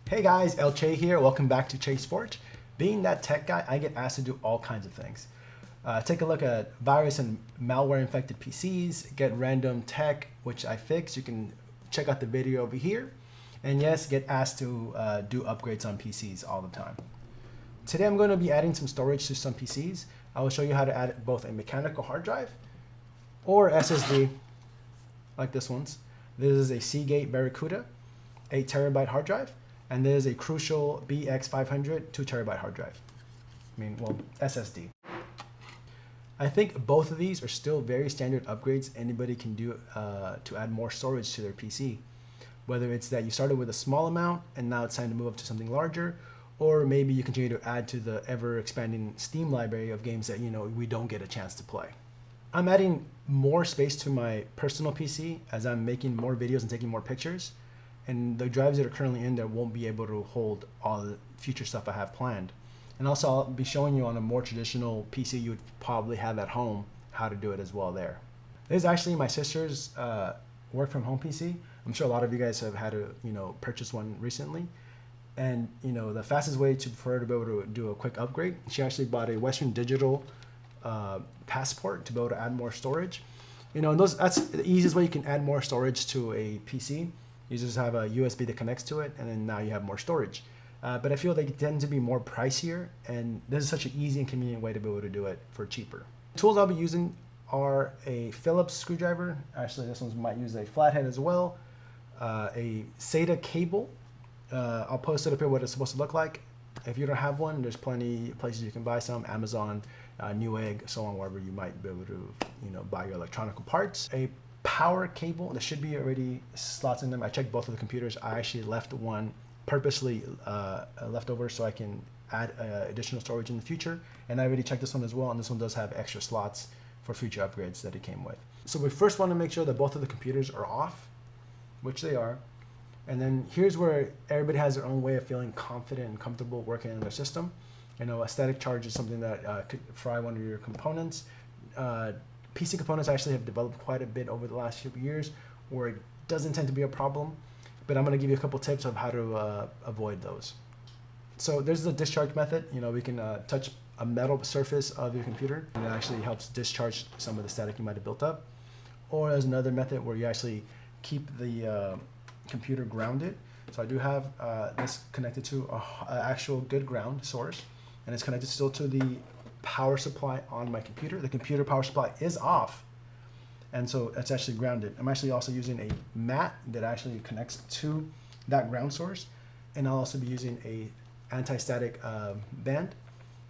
Hey guys, El Che here. Welcome back to Chase Forge. Being that tech guy, I get asked to do all kinds of things. Take a look at virus and malware infected PCs, get random tech, which I fix. You can check out the video over here. And yes, get asked to do upgrades on PCs all the time. Today I'm going to be adding some storage to some PCs. I will show you how to add both a mechanical hard drive or SSD, like this one's. This is a Seagate Barracuda, 8 terabyte hard drive. And there's a Crucial BX500 2 terabyte hard drive. SSD. I think both of these are still very standard upgrades anybody can do to add more storage to their PC. Whether it's that you started with a small amount and now it's time to move up to something larger, or maybe you continue to add to the ever expanding Steam library of games that we don't get a chance to play. I'm adding more space to my personal PC as I'm making more videos and taking more pictures. And the drives that are currently in there won't be able to hold all the future stuff I have planned. And also I'll be showing you on a more traditional PC you would probably have at home how to do it as well there. This is actually my sister's work from home PC. I'm sure a lot of you guys have had to purchase one recently. And the fastest way for her to be able to do a quick upgrade, she actually bought a Western Digital passport to be able to add more storage. That's the easiest way you can add more storage to a PC. You just have a USB that connects to it, and then now you have more storage. But I feel they tend to be more pricier, and this is such an easy and convenient way to be able to do it for cheaper. The tools I'll be using are a Phillips screwdriver. Actually, this one might use a flathead as well. A SATA cable. I'll post it up here what it's supposed to look like. If you don't have one, there's plenty of places you can buy some. Amazon, Newegg, so on, wherever you might be able to buy your electronic parts. A power cable, there should be already slots in them. I checked both of the computers. I actually left one purposely left over so I can add additional storage in the future. And I already checked this one as well, and this one does have extra slots for future upgrades that it came with. So we first want to make sure that both of the computers are off, which they are. And then here's where everybody has their own way of feeling confident and comfortable working in their system. A static charge is something that could fry one of your components. PC components actually have developed quite a bit over the last few years where it doesn't tend to be a problem, but I'm going to give you a couple tips of how to avoid those. So there's the discharge method. We can touch a metal surface of your computer, and it actually helps discharge some of the static you might have built up. Or there's another method where you actually keep the computer grounded. So I do have this connected to an actual good ground source, and it's connected still to the power supply on my computer. The computer power supply is off, and so it's actually grounded. I'm actually also using a mat that actually connects to that ground source, and I'll also be using a anti-static band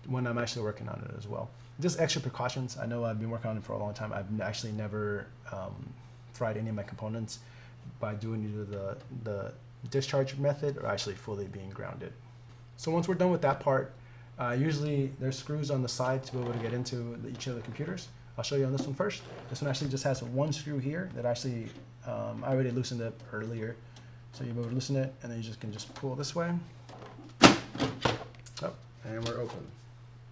when I'm actually working on it as well. Just extra precautions. I know I've been working on it for a long time. I've actually never fried any of my components by doing either the discharge method or actually fully being grounded. So once we're done with that part, usually there's screws on the side to be able to get into each of the computers. I'll show you on this one first. This one actually just has one screw here that actually, I already loosened it earlier. So you'll be able to loosen it, and then you can just pull this way. Oh, and we're open.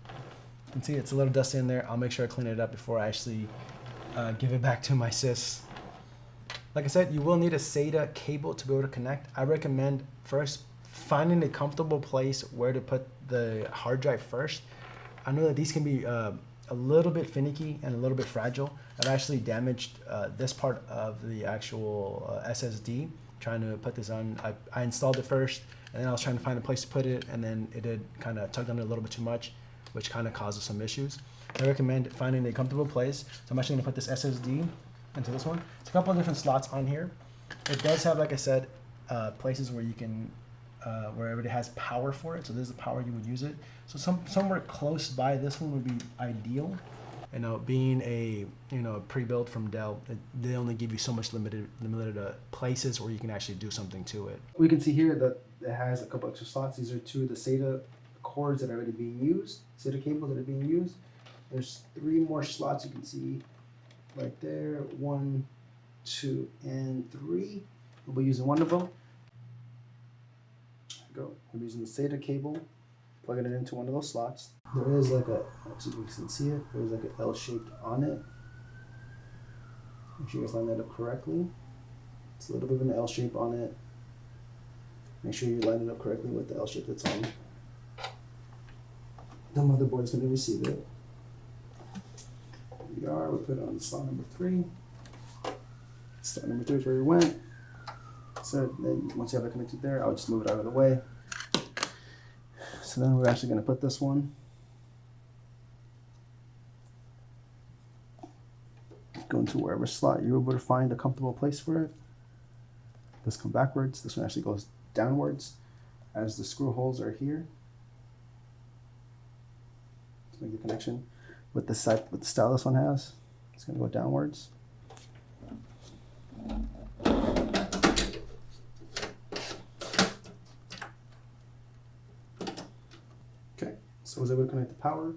You can see it's a little dusty in there. I'll make sure I clean it up before I actually give it back to my sis. Like I said, you will need a SATA cable to be able to connect. I recommend first finding a comfortable place where to put the hard drive first. I know that these can be a little bit finicky and a little bit fragile. I've actually damaged this part of the actual SSD trying to put this on. I installed it first, and then I was trying to find a place to put it, and then it did kind of tugged on it a little bit too much, which kind of causes some issues. I recommend finding a comfortable place. So I'm actually going to put this SSD into this one. It's a couple of different slots on here. It does have, like I said, places where you can where everybody has power for it. So this is the power you would use it. So somewhere close by this one would be ideal. Being a pre-built from Dell, they only give you so much limited places where you can actually do something to it. We can see here that it has a couple extra slots. These are two of the SATA cords that are already being used, SATA cables that are being used. There's 3 more slots you can see right there. 1, 2, and 3. We'll be using one of them. Go. I'm using the SATA cable, plugging it into one of those slots. There is like actually you can see it, there's like an L shaped on it. Make sure you guys line that up correctly. It's a little bit of an L shape on it. Make sure you line it up correctly with the L shape that's on. The motherboard is going to receive it. Here we are. We put it on slot number 3. Slot number 3 is where we went. So then once you have it connected there, I'll just move it out of the way. So then we're actually going to put this one. Go into wherever slot you're able to find a comfortable place for it. Let's come backwards. This one actually goes downwards as the screw holes are here. Let's make the connection with the side, with the style this one has. It's going to go downwards. Okay, so I was able to connect the power.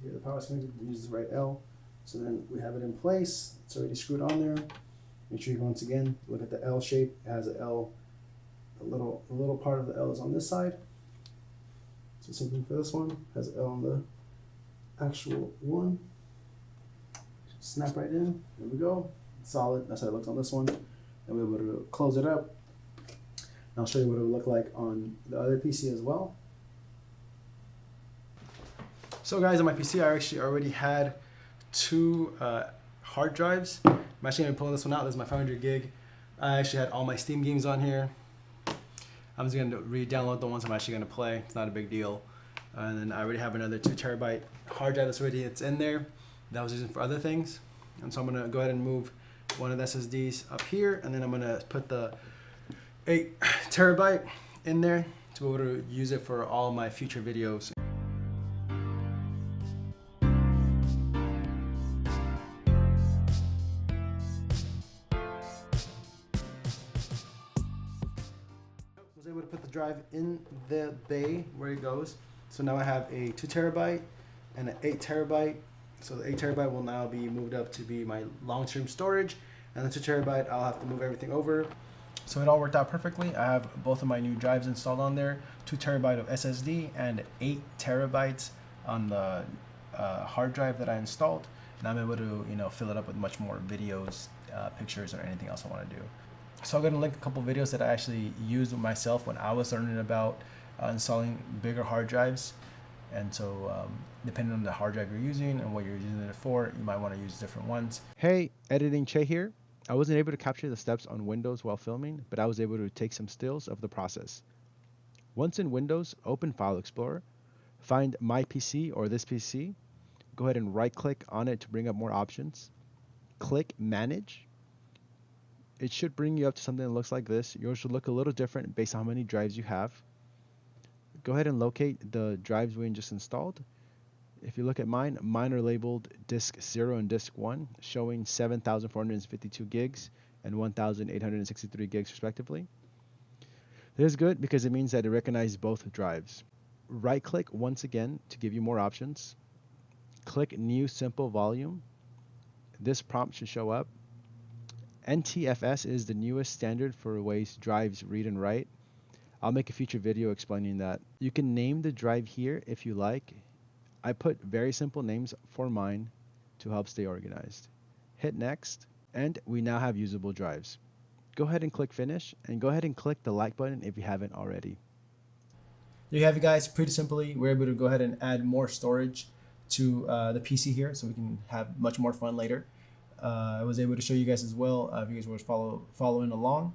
Here the power is connected. We use the right L. So then we have it in place. It's already screwed on there. Make sure you once again look at the L shape. It has an L. A little part of the L is on this side. So same thing for this one. Has an L on the actual one. Snap right in. There we go. It's solid. That's how it looks on this one. And we're able to close it up. And I'll show you what it would look like on the other PC as well. So guys, on my PC, I actually already had 2 hard drives. I'm actually going to pull this one out. This is my 500 gig. I actually had all my Steam games on here. I'm just going to re-download the ones I'm actually going to play. It's not a big deal. And then I already have another 2 terabyte hard drive that's in there that I was using for other things. And so I'm going to go ahead and move one of the SSDs up here, and then I'm going to put the 8 terabyte in there to be able to use it for all my future videos. Was able to put the drive in the bay where it goes. So now I have a 2 terabyte and an 8 terabyte. So the 8 terabyte will now be moved up to be my long-term storage, and the 2 terabyte I'll have to move everything over. So it all worked out perfectly. I have both of my new drives installed on there, 2 terabyte of SSD and 8 terabytes on the hard drive that I installed. And I'm able to, fill it up with much more videos, pictures, or anything else I want to do. So I'm going to link a couple videos that I actually used myself when I was learning about installing bigger hard drives. And so depending on the hard drive you're using and what you're using it for, you might want to use different ones. Hey, Editing Che here. I wasn't able to capture the steps on Windows while filming, but I was able to take some stills of the process. Once in Windows, open File Explorer, find My PC or This PC, go ahead and right-click on it to bring up more options. Click Manage. It should bring you up to something that looks like this. Yours should look a little different based on how many drives you have. Go ahead and locate the drives we just installed. If you look at mine are labeled disk 0 and disk 1, showing 7,452 gigs and 1,863 gigs respectively. This is good because it means that it recognizes both drives. Right-click once again to give you more options. Click New Simple Volume. This prompt should show up. NTFS is the newest standard for ways drives read and write. I'll make a future video explaining that. You can name the drive here if you like. I put very simple names for mine to help stay organized. Hit next, and we now have usable drives. Go ahead and click finish, and go ahead and click the like button if you haven't already. There you have it, guys. Pretty simply, we're able to go ahead and add more storage to the PC here so we can have much more fun later. I was able to show you guys as well, if you guys were following along,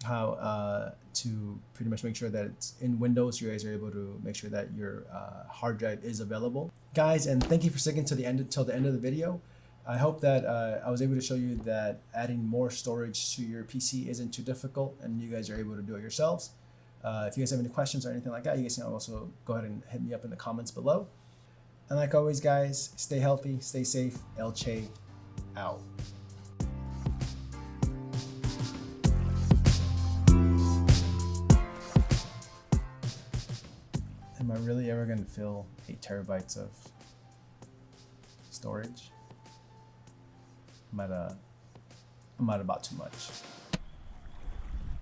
how to pretty much make sure that it's in Windows. You guys are able to make sure that your hard drive is available. Guys, and thank you for sticking to the end till the end of the video. I hope that I was able to show you that adding more storage to your PC isn't too difficult and you guys are able to do it yourselves. If you guys have any questions or anything like that, you guys can also go ahead and hit me up in the comments below. And like always, guys, stay healthy, stay safe. El Che out. Am I really ever going to fill 8 terabytes of storage? I'm at about too much.